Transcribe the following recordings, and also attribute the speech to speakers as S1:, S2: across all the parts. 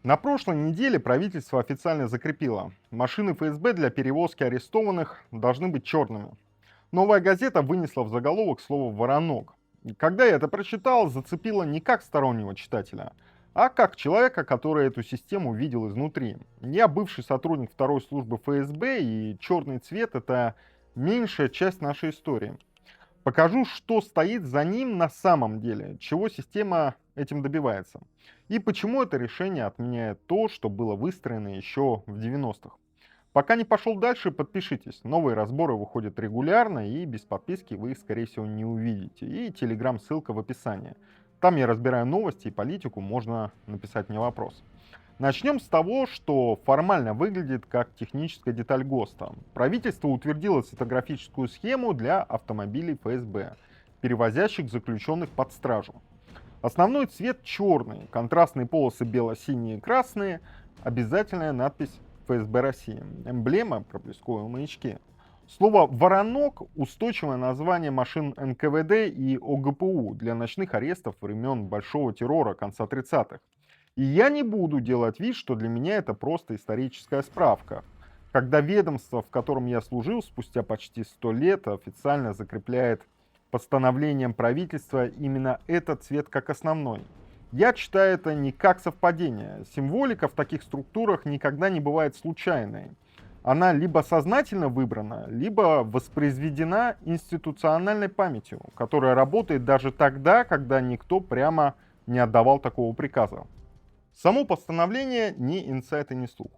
S1: На прошлой неделе правительство официально закрепило: машины ФСБ для перевозки арестованных должны быть черными. Новая газета вынесла в заголовок слово «воронок». И когда я это прочитал, зацепило не как стороннего читателя, а как человека, который эту систему видел изнутри. Я бывший сотрудник второй службы ФСБ, и черный цвет — это меньшая часть нашей истории. Покажу, что стоит за ним на самом деле, чего система этим добивается. И почему это решение отменяет то, что было выстроено еще в 90-х. Пока не пошел дальше, подпишитесь. Новые разборы выходят регулярно, и без подписки вы их, скорее всего, не увидите. И телеграм-ссылка в описании. Там я разбираю новости и политику, можно написать мне вопрос. Начнем с того, что формально выглядит как техническая деталь ГОСТа. Правительство утвердило цветографическую схему для автомобилей ФСБ, перевозящих заключенных под стражу. Основной цвет черный, контрастные полосы бело-синие и красные, обязательная надпись ФСБ России, эмблема, проблесковые маячки. Слово «воронок» — устойчивое название машин НКВД и ОГПУ для ночных арестов времен Большого террора конца 30-х. И я не буду делать вид, что для меня это просто историческая справка. Когда ведомство, в котором я служил спустя почти 100 лет, официально закрепляет постановлением правительства именно этот цвет как основной. Я читаю это не как совпадение. Символика в таких структурах никогда не бывает случайной. Она либо сознательно выбрана, либо воспроизведена институциональной памятью, которая работает даже тогда, когда никто прямо не отдавал такого приказа. Само постановление не инсайт и не слух.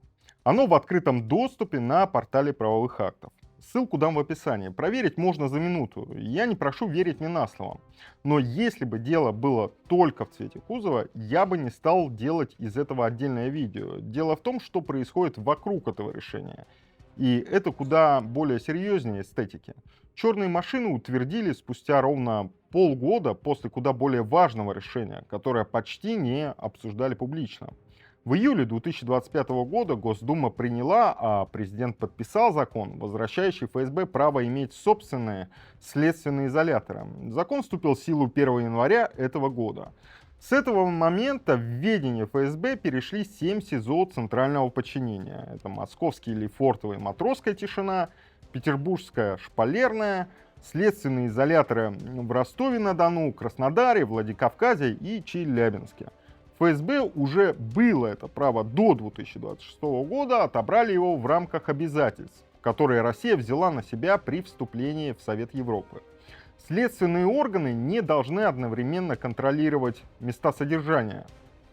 S1: Оно в открытом доступе на портале правовых актов. Ссылку дам в описании. Проверить можно за минуту. Я не прошу верить мне на слово. Но если бы дело было только в цвете кузова, я бы не стал делать из этого отдельное видео. Дело в том, что происходит вокруг этого решения. И это куда более серьезнее эстетики. Черные машины утвердили спустя ровно полгода после куда более важного решения, которое почти не обсуждали публично. В июле 2025 года Госдума приняла, а президент подписал закон, возвращающий ФСБ право иметь собственные следственные изоляторы. Закон вступил в силу 1 января этого года. С этого момента в ведение ФСБ перешли 7 СИЗО центрального подчинения. Это московский Лефортово и Матросская тишина, петербургская Шпалерная, следственные изоляторы в Ростове-на-Дону, Краснодаре, Владикавказе и Челябинске. ФСБ уже было это право до 2026 года, отобрали его в рамках обязательств, которые Россия взяла на себя при вступлении в Совет Европы. Следственные органы не должны одновременно контролировать места содержания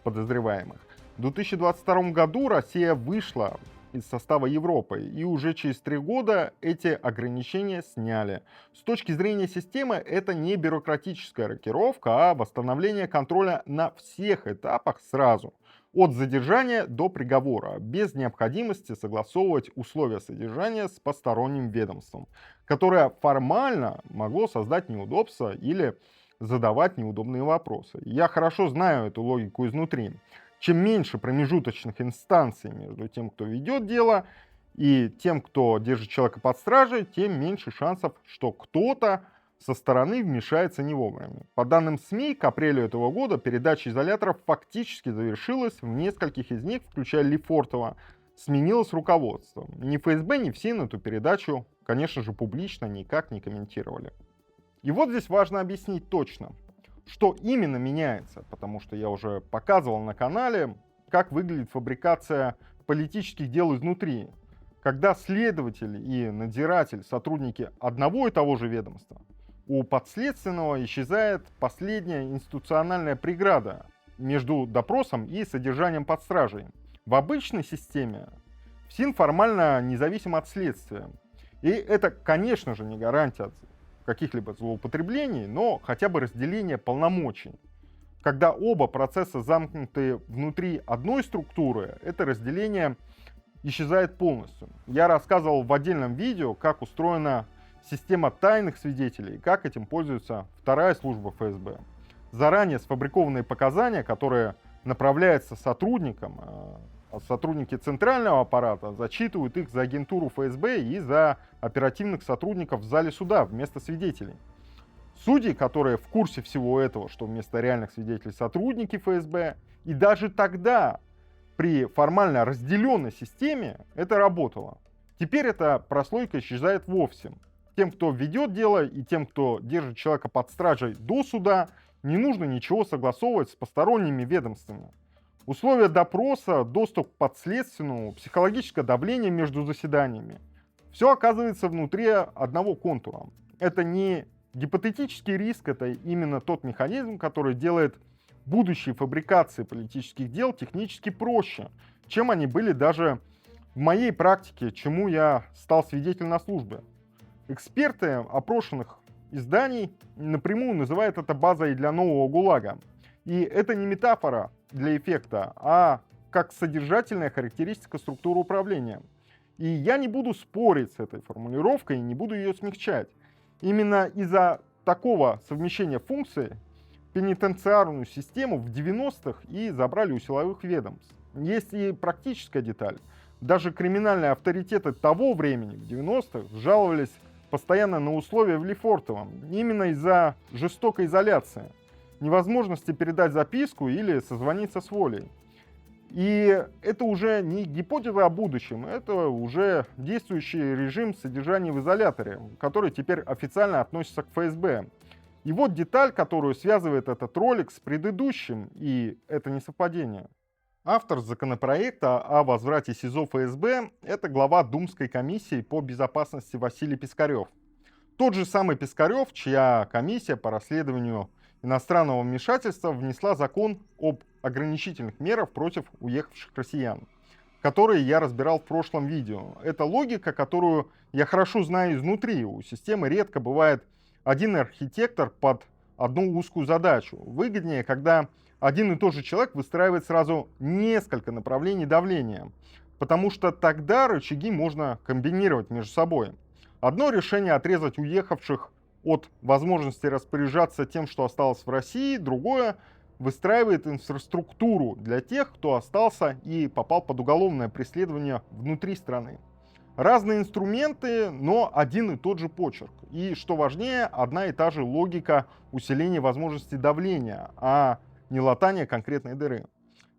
S1: подозреваемых. В 2022 году Россия вышла из состава Европы, и уже через 3 года эти ограничения сняли. С точки зрения системы это не бюрократическая рокировка, а восстановление контроля на всех этапах сразу. От задержания до приговора, без необходимости согласовывать условия содержания с посторонним ведомством, которое формально могло создать неудобства или задавать неудобные вопросы. Я хорошо знаю эту логику изнутри. Чем меньше промежуточных инстанций между тем, кто ведет дело, и тем, кто держит человека под стражей, тем меньше шансов, что кто-то со стороны вмешается не вовремя. По данным СМИ, к апрелю этого года передача изоляторов фактически завершилась. В нескольких из них, включая Лефортово, сменилось руководство. Ни ФСБ, ни ФСИН эту передачу, конечно же, публично никак не комментировали. И вот здесь важно объяснить точно, что именно меняется, потому что я уже показывал на канале, как выглядит фабрикация политических дел изнутри. Когда следователь и надзиратель — сотрудники одного и того же ведомства, у подследственного исчезает последняя институциональная преграда между допросом и содержанием под стражей. В обычной системе ФСИН формально независим от следствия. И это, конечно же, не гарантия каких-либо злоупотреблений, но хотя бы разделение полномочий. Когда оба процесса замкнуты внутри одной структуры, это разделение исчезает полностью. Я рассказывал в отдельном видео, как устроена система тайных свидетелей, как этим пользуется вторая служба ФСБ. Заранее сфабрикованные показания, которые направляются сотрудникам, а сотрудники центрального аппарата зачитывают их за агентуру ФСБ и за оперативных сотрудников в зале суда вместо свидетелей. Судьи, которые в курсе всего этого, что вместо реальных свидетелей сотрудники ФСБ, и даже тогда при формально разделенной системе это работало. Теперь эта прослойка исчезает вовсе. Тем, кто ведет дело, и тем, кто держит человека под стражей до суда, не нужно ничего согласовывать с посторонними ведомствами. Условия допроса, доступ к подследственному, психологическое давление между заседаниями. Все оказывается внутри одного контура. Это не гипотетический риск, это именно тот механизм, который делает будущие фабрикации политических дел технически проще, чем они были даже в моей практике, чему я стал свидетелем на службе. Эксперты опрошенных изданий напрямую называют это базой для нового ГУЛАГа. И это не метафора для эффекта, а как содержательная характеристика структуры управления. И я не буду спорить с этой формулировкой, не буду ее смягчать. Именно из-за такого совмещения функций пенитенциарную систему в 90-х и забрали у силовых ведомств. Есть и практическая деталь. Даже криминальные авторитеты того времени, в 90-х, жаловались постоянно на условия в Лефортово, именно из-за жестокой изоляции, невозможности передать записку или созвониться с волей. И это уже не гипотеза о будущем, это уже действующий режим содержания в изоляторе, который теперь официально относится к ФСБ. И вот деталь, которую связывает этот ролик с предыдущим, и это не совпадение. Автор законопроекта о возврате СИЗО ФСБ – это глава Думской комиссии по безопасности Василий Пискарев. Тот же самый Пискарев, чья комиссия по расследованию иностранного вмешательства внесла закон об ограничительных мерах против уехавших россиян, которые я разбирал в прошлом видео. Это логика, которую я хорошо знаю изнутри. У системы редко бывает один архитектор под одну узкую задачу. Выгоднее, когда один и тот же человек выстраивает сразу несколько направлений давления, потому что тогда рычаги можно комбинировать между собой. Одно решение отрезать уехавших от возможности распоряжаться тем, что осталось в России, другое выстраивает инфраструктуру для тех, кто остался и попал под уголовное преследование внутри страны. Разные инструменты, но один и тот же почерк. И, что важнее, одна и та же логика усиления возможности давления, а не латания конкретной дыры.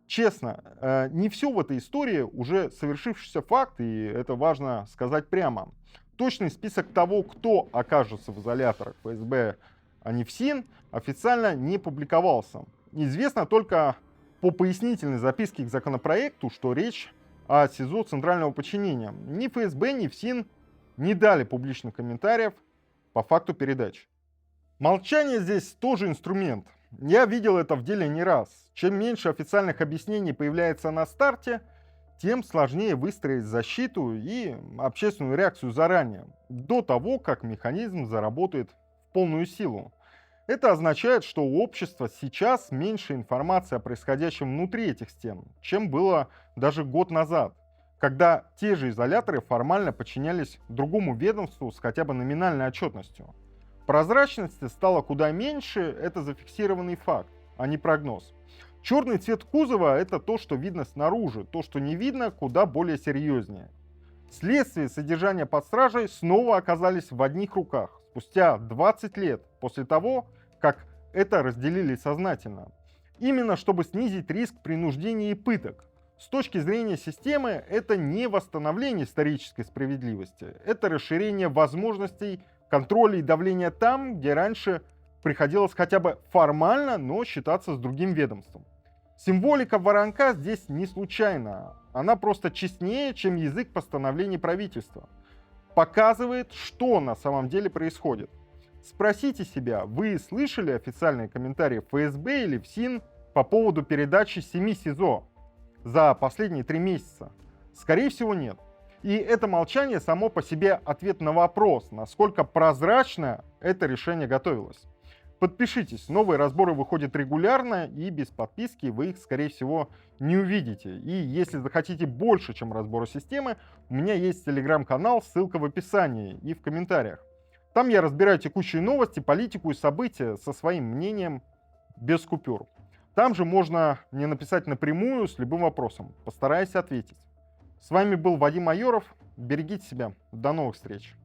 S1: Честно, не все в этой истории уже совершившийся факт, и это важно сказать прямо. Точный список того, кто окажется в изоляторах ФСБ, а не ФСИН, официально не публиковался. Известно только по пояснительной записке к законопроекту, что речь о СИЗО центрального подчинения. Ни ФСБ, ни ФСИН не дали публичных комментариев по факту передачи. Молчание здесь тоже инструмент. Я видел это в деле не раз. Чем меньше официальных объяснений появляется на старте, тем сложнее выстроить защиту и общественную реакцию заранее, до того, как механизм заработает в полную силу. Это означает, что у общества сейчас меньше информации о происходящем внутри этих стен, чем было даже год назад, когда те же изоляторы формально подчинялись другому ведомству с хотя бы номинальной отчетностью. Прозрачности стало куда меньше, это зафиксированный факт, а не прогноз. Черный цвет кузова – это то, что видно снаружи, то, что не видно, куда более серьезнее. Следствие и содержание под стражей снова оказались в одних руках, спустя 20 лет после того, как это разделили сознательно. Именно чтобы снизить риск принуждения и пыток. С точки зрения системы, это не восстановление исторической справедливости, это расширение возможностей контроля и давления там, где раньше приходилось хотя бы формально, но считаться с другим ведомством. Символика воронка здесь не случайна, она просто честнее, чем язык постановлений правительства. Показывает, что на самом деле происходит. Спросите себя, вы слышали официальные комментарии ФСБ или ФСИН по поводу передачи 7 СИЗО за последние 3 месяца? Скорее всего, нет. И это молчание само по себе ответ на вопрос, насколько прозрачно это решение готовилось. Подпишитесь, новые разборы выходят регулярно, и без подписки вы их, скорее всего, не увидите. И если захотите больше, чем разборы системы, у меня есть телеграм-канал, ссылка в описании и в комментариях. Там я разбираю текущие новости, политику и события со своим мнением без купюр. Там же можно мне написать напрямую с любым вопросом, постараюсь ответить. С вами был Вадим Майоров, берегите себя, до новых встреч.